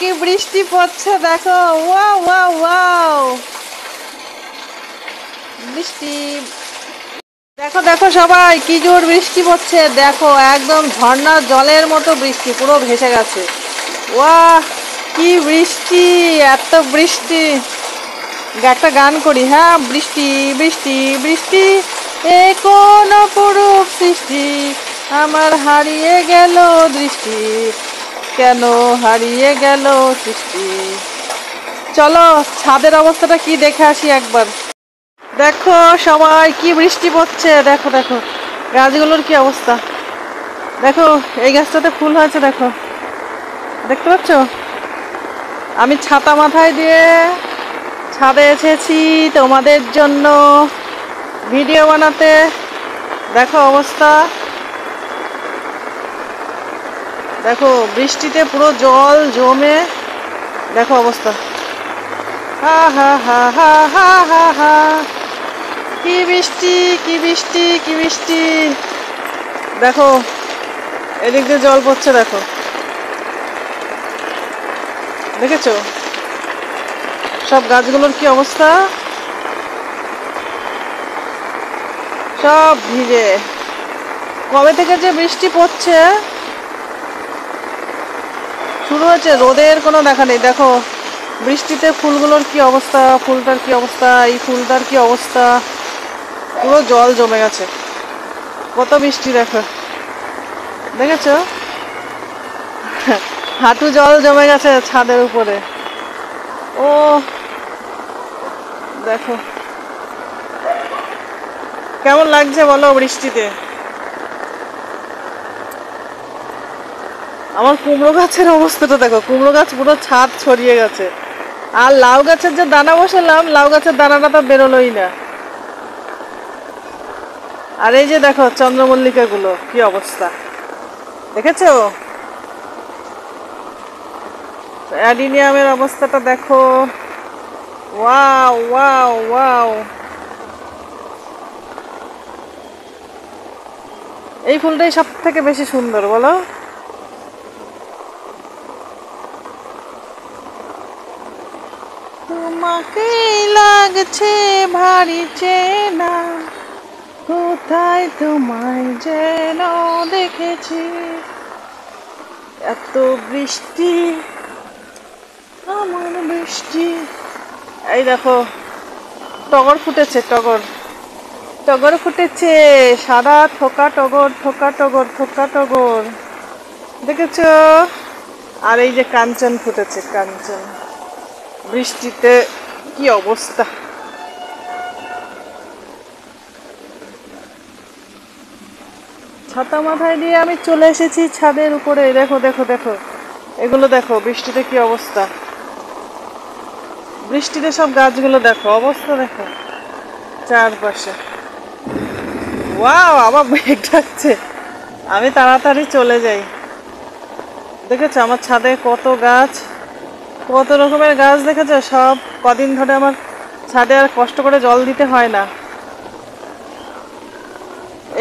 কি বৃষ্টি পড়ছে দেখো, ওয়াও ওয়াও ওয়াও, বৃষ্টি। দেখো দেখো সবাই, কি জোর বৃষ্টি পড়ছে দেখো, একদম ঝর্ণার জলের মতো বৃষ্টি, পুরো ভেসে গেছে। ওয়াহ, কি বৃষ্টি, এত বৃষ্টি। একটা গান করি, হ্যাঁ। বৃষ্টি বৃষ্টি বৃষ্টি, এ কোন অপরূপ সৃষ্টি, আমার হারিয়ে গেল দৃষ্টি, কেন হারিয়ে গেল সৃষ্টি। চলো ছাদের অবস্থাটা কি দেখে আসি একবার। দেখো সবাই, কি বৃষ্টি পড়ছে, দেখো দেখো গাছগুলোর কি অবস্থা। দেখো এই গাছটাতে ফুল হয়েছে, দেখো, দেখতে পাচ্ছ। আমি ছাতা মাথায় দিয়ে ছাদে এসেছি তোমাদের জন্য ভিডিও বানাতে। দেখো অবস্থা, দেখো বৃষ্টিতে পুরো জল জমে, দেখো অবস্থা। হা হা হা হা হা হা হা, কি বৃষ্টি কি বৃষ্টি কি বৃষ্টি। দেখো এদিক দিয়ে জল পড়ছে, দেখো, দেখেছো সব গাছগুলোর কি অবস্থা, সব ভিজে। কবে থেকে যে বৃষ্টি পড়ছে, শুরু হয়েছে, রোদের কোনো দেখা নেই। দেখো বৃষ্টিতে ফুলগুলোর কি অবস্থা, ফুলটার কি অবস্থা, এই ফুলটার কি অবস্থা, পুরো জল জমে গেছে। কত বৃষ্টি দেখো, দেখেছো, হাঁটু জল জমে গেছে ছাদের উপরে। ও দেখো কেমন লাগছে বলো বৃষ্টিতে। আমার কুমড়ো গাছের অবস্থাটা দেখো, কুমড়ো গাছ পুরো ছাদ ছড়িয়ে গেছে। আর লাউ গাছের যে দানা বসালাম, লাউ গাছের দানাটা তো বেরোলোই না। আর এই যে দেখো চন্দ্রমল্লিকা গুলো কি অবস্থা, দেখেছো। অ্যাডিনিয়ামের অবস্থাটা দেখো, ওয়াও ওয়াও ওয়াও। এই ফুলটাই সব থেকে বেশি সুন্দর বলো। তোমাকে লাগছে ভারী চেনা, কোথায় তোমায় যেন দেখেছি। এত বৃষ্টি, আমার বৃষ্টি। এই দেখো টগর ফুটেছে, টগর, টগর ফুটেছে, সাদা থোকা টগর, থোকা টগর, থোকা টগর, দেখেছো। আর এই যে কাঞ্চন ফুটেছে, কাঞ্চন। বৃষ্টিতে কি অবস্থা। ছাতা মাথায় দিয়ে আমি চলে এসেছি ছাদের উপরে। দেখো দেখো দেখো এগুলো দেখো, বৃষ্টিতে কি অবস্থা। বৃষ্টিতে সব গাছগুলো দেখো অবস্থা, দেখো চারপাশে। ওয়াও, আবার মেঘ ডাকছে, আমি তাড়াতাড়ি চলে যাই। দেখেছো আমার ছাদে কত গাছ, কত রকমের গাছ, দেখেছো সব। কদিন ধরে আমার ছাদে আর কষ্ট করে জল দিতে হয় না।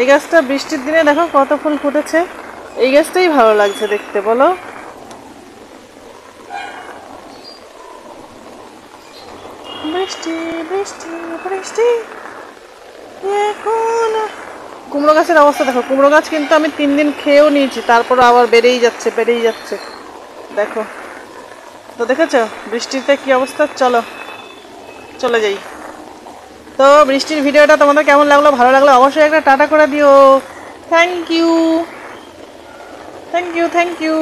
এই গাছটা বৃষ্টির দিনে দেখো কত ফুল ফুটেছে। এই গাছটাই ভালো লাগছে দেখতে বলো। বৃষ্টি বৃষ্টি বৃষ্টি, এখন কুমড়ো গাছের অবস্থা দেখো। কুমড়ো গাছ কিন্তু আমি 3 দিন খেয়েও নিয়েছি, তারপর আবার বেড়েই যাচ্ছে বেড়েই যাচ্ছে, দেখো তো। দেখেছো বৃষ্টিতে কি অবস্থা। চলো চলে যাই। তো বৃষ্টির ভিডিওটা তোমাদের কেমন লাগলো, ভালো লাগলো অবশ্যই একটা টাটা করে দিও। Thank you thank you thank you.